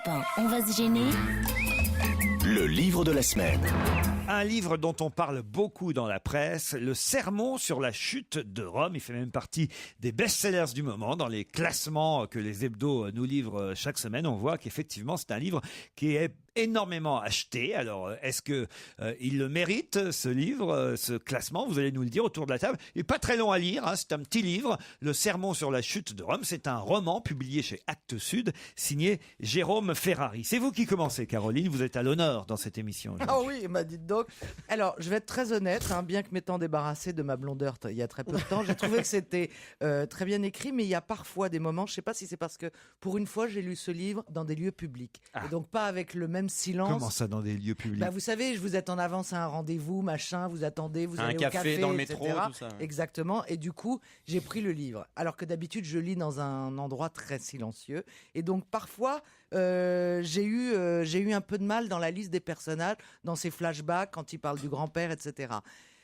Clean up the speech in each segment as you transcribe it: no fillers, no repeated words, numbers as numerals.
Europe 1, on va se gêner. Le livre de la semaine. Un livre dont on parle beaucoup dans la presse, Le Sermon sur la chute de Rome. Il fait même partie des best-sellers du moment. Dans les classements que les hebdos nous livrent chaque semaine, on voit qu'effectivement c'est un livre qui est énormément acheté. Alors, est-ce que il le mérite, ce livre, ce classement? Vous allez nous le dire autour de la table. Il n'est pas très long à lire, hein. C'est un petit livre. Le Sermon sur la chute de Rome, c'est un roman publié chez Actes Sud, signé Jérôme Ferrari. C'est vous qui commencez, Caroline. Vous êtes à l'honneur dans cette émission. Ah oui, dites donc. Alors, je vais être très honnête, bien que m'étant débarrassé de ma blondeur il y a très peu de temps, j'ai trouvé que c'était très bien écrit, mais il y a parfois des moments, je ne sais pas si c'est parce que, pour une fois, j'ai lu ce livre dans des lieux publics. Et donc pas avec le même silence. Comment ça, dans des lieux publics? Vous savez, vous êtes en avance à un rendez-vous, machin, vous attendez, vous allez au café, dans le etc. métro, tout ça. Ouais. Exactement. Et du coup, j'ai pris le livre. Alors que d'habitude, je lis dans un endroit très silencieux. Et donc, parfois, j'ai eu un peu de mal dans la liste des personnages, dans ces flashbacks, quand ils parlent du grand-père, etc.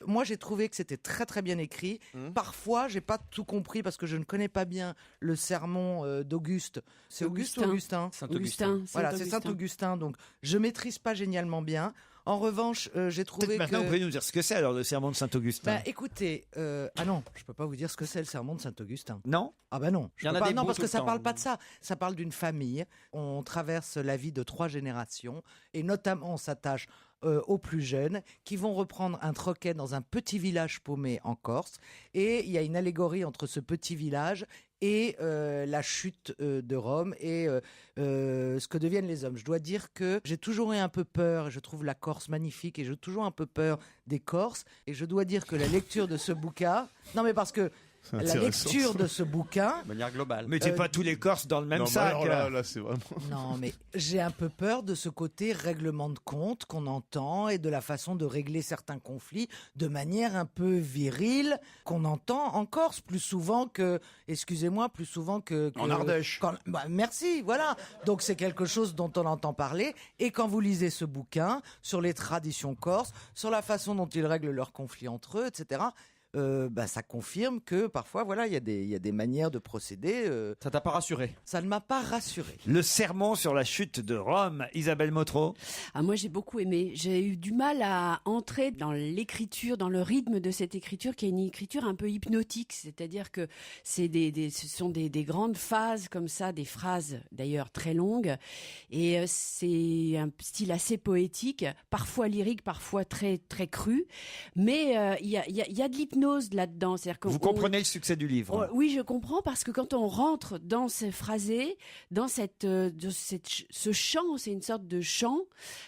Moi, j'ai trouvé que c'était très très bien écrit. Parfois, j'ai pas tout compris parce que je ne connais pas bien le sermon d'Auguste. C'est Auguste ou Augustin? Saint-Augustin. Voilà, c'est Saint-Augustin. Donc, je maîtrise pas génialement bien. En revanche, j'ai trouvé Peut-être maintenant, vous pouvez nous dire ce que c'est, alors, le sermon de Saint-Augustin. Écoutez, non, je peux pas vous dire ce que c'est le sermon de Saint-Augustin. Non? Ah non. Il y en a des non, beaux parce tout que le ça temps. parle pas de ça. Ça parle d'une famille. On traverse la vie de 3 générations et notamment on s'attache aux plus jeunes qui vont reprendre un troquet dans un petit village paumé en Corse. Et il y a une allégorie entre ce petit village et la chute de Rome et ce que deviennent les hommes. Je dois dire que j'ai toujours eu un peu peur, je trouve la Corse magnifique et j'ai toujours un peu peur des Corses. Et je dois dire que la lecture de ce bouquin... Non mais parce que la lecture de ce bouquin... De manière globale. Mettez pas tous les Corses dans le même Non, sac. alors là, c'est vraiment... Non, mais j'ai un peu peur de ce côté règlement de compte qu'on entend et de la façon de régler certains conflits de manière un peu virile qu'on entend en Corse plus souvent que, excusez-moi, plus souvent que En Ardèche. Merci, voilà. Donc c'est quelque chose dont on entend parler. Et quand vous lisez ce bouquin sur les traditions corses, sur la façon dont ils règlent leurs conflits entre eux, etc., ça confirme que parfois, voilà, il y a des manières de procéder. Ça t'a pas rassuré? Ça ne m'a pas rassuré. Le sermon sur la chute de Rome, Isabelle Motro. Ah, moi, j'ai beaucoup aimé. J'ai eu du mal à entrer dans l'écriture, dans le rythme de cette écriture, qui est une écriture un peu hypnotique. C'est-à-dire que ce sont des grandes phases comme ça, des phrases d'ailleurs très longues. Et c'est un style assez poétique, parfois lyrique, parfois très très cru. Mais il y a de l'hypnose là-dedans. C'est-à-dire que Vous comprenez le succès du livre? Oui, je comprends, parce que quand on rentre dans ces phrasés, dans ce chant, c'est une sorte de chant,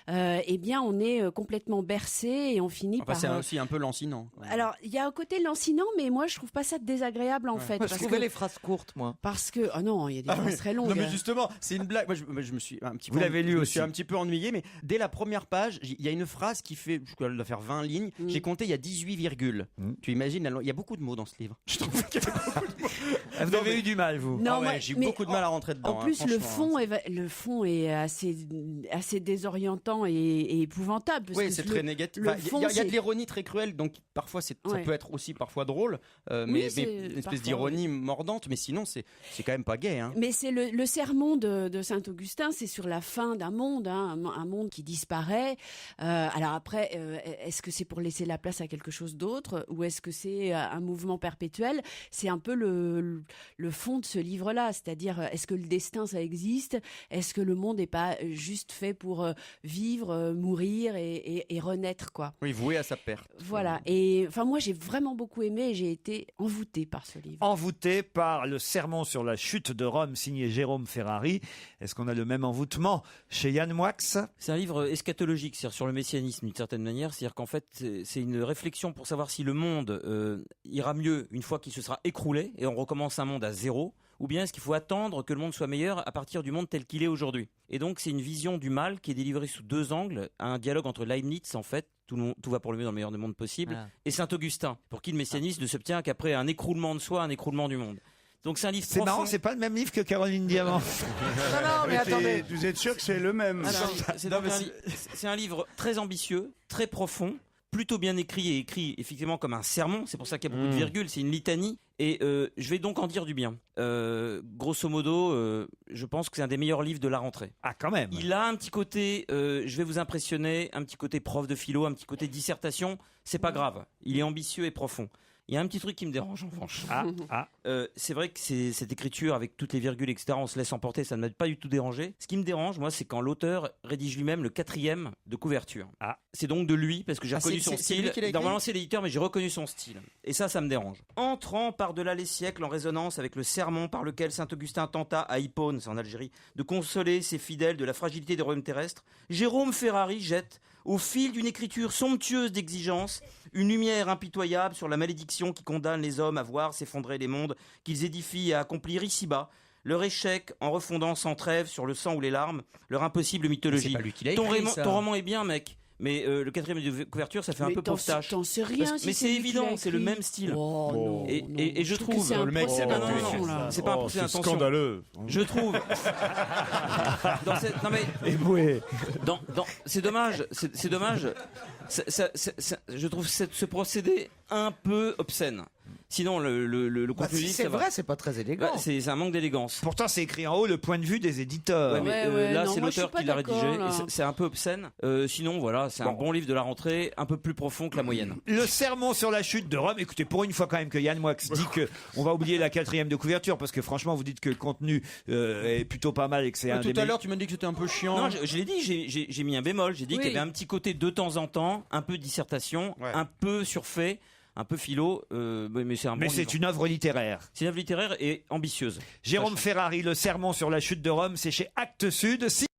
eh bien, on est complètement bercé et on finit par... C'est aussi un peu lancinant. Alors, il y a un côté lancinant, mais moi, je trouve pas ça désagréable, en fait. Je trouvais les phrases courtes, moi. Parce que... Oh non, il y a des phrases très longues. Non, mais justement, c'est une blague. Moi, je me suis un petit peu... Vous l'avez lu Je me aussi. suis un petit peu ennuyé, mais dès la première page, il y a une phrase qui fait... Elle doit faire 20 lignes. J'ai compté, il y a 18 virgules. Tu imagines, il y a beaucoup de mots dans ce livre. Je trouve qu'il y a beaucoup de mots. Vous avez eu du mal, vous? Non, j'ai eu beaucoup de mal à rentrer dedans. En plus, le franchement, fond est assez désorientant et épouvantable. Parce oui, que c'est très négatif. Il y a de l'ironie très cruelle, donc parfois ça peut être aussi parfois drôle, mais une espèce d'ironie mordante. Mais sinon, c'est quand même pas gai. Hein. Mais c'est le sermon de Saint-Augustin, c'est sur la fin d'un monde, un monde qui disparaît. Alors après, est-ce que c'est pour laisser la place à quelque chose d'autre, ou est-ce que c'est un mouvement perpétuel? C'est un peu le fond de ce livre-là, c'est-à-dire, est-ce que le destin, ça existe? Est-ce que le monde n'est pas juste fait pour vivre, mourir et renaître, quoi? Oui, voué à sa perte. Voilà. Et enfin, moi, j'ai vraiment beaucoup aimé et j'ai été envoûtée par ce livre. Envoûté par le sermon sur la chute de Rome, signé Jérôme Ferrari. Est-ce qu'on a le même envoûtement chez Yann Moix? C'est un livre eschatologique, c'est-à-dire sur le messianisme d'une certaine manière. C'est-à-dire qu'en fait, c'est une réflexion pour savoir si le monde ira mieux une fois qu'il se sera écroulé et on recommence un monde à zéro, ou bien est-ce qu'il faut attendre que le monde soit meilleur à partir du monde tel qu'il est aujourd'hui. Et donc c'est une vision du mal qui est délivrée sous 2 angles, un dialogue entre Leibniz en fait, tout va pour le mieux dans le meilleur des mondes possible, et Saint-Augustin, pour qui le messianisme ne s'obtient qu'après un écroulement de soi, un écroulement du monde. Donc c'est un livre C'est profond. marrant, c'est pas le même livre que Caroline Diamant. Non, mais attendez. Vous êtes sûr que c'est le même? C'est un livre très ambitieux, très profond, plutôt bien écrit et écrit effectivement comme un sermon. C'est pour ça qu'il y a beaucoup de virgules. C'est une litanie. Et je vais donc en dire du bien. Grosso modo, je pense que c'est un des meilleurs livres de la rentrée. Ah, quand même. Il a un petit côté, je vais vous impressionner, un petit côté prof de philo, un petit côté dissertation. C'est pas grave. Il est ambitieux et profond. Il y a un petit truc qui me dérange en revanche. C'est vrai que cette écriture avec toutes les virgules, etc., on se laisse emporter, ça ne m'a pas du tout dérangé. Ce qui me dérange, moi, c'est quand l'auteur rédige lui-même le 4e de couverture. C'est donc de lui, parce que j'ai reconnu son style. Normalement, c'est l'éditeur, mais j'ai reconnu son style. Et ça me dérange. Entrant par-delà les siècles en résonance avec le sermon par lequel saint Augustin tenta à Hippone, c'est en Algérie, de consoler ses fidèles de la fragilité des royaumes terrestres, Jérôme Ferrari jette, au fil d'une écriture somptueuse d'exigence, une lumière impitoyable sur la malédiction qui condamne les hommes à voir s'effondrer les mondes qu'ils édifient et à accomplir ici-bas, leur échec en refondant sans trêve sur le sang ou les larmes, leur impossible mythologie. C'est pas lui qui l'a écrit, ça. Ton roman est bien, mec. Mais le 4e de couverture, ça fait un peu pauvre-tâche. T'en sais rien. Mais c'est évident, c'est le même style. Et je trouve. Le mec, c'est c'est pas un procès d'intention. Scandaleux. Je trouve. C'est dommage. C'est dommage. Je trouve ce procédé un peu obscène. Sinon, le contenu du livre, c'est vrai, c'est pas très élégant. C'est un manque d'élégance. Pourtant, c'est écrit en haut le point de vue des éditeurs. Là, c'est l'auteur qui l'a rédigé. C'est un peu obscène. Sinon, voilà, c'est un bon livre de la rentrée, un peu plus profond que la moyenne. Le sermon sur la chute de Rome. Écoutez, pour une fois quand même que Yann Moix dit qu'on va oublier la 4e de couverture, parce que franchement, vous dites que le contenu est plutôt pas mal et que c'est un tout à l'heure, tu m'as dit que c'était un peu chiant. Non, je l'ai dit, j'ai mis un bémol. J'ai dit qu'il y avait un petit côté de temps en temps, un peu dissertation, un peu surfait. Un peu philo, mais c'est un bon livre. C'est une œuvre littéraire. C'est une œuvre littéraire et ambitieuse. Jérôme Ferrari, le sermon sur la chute de Rome, c'est chez Actes Sud.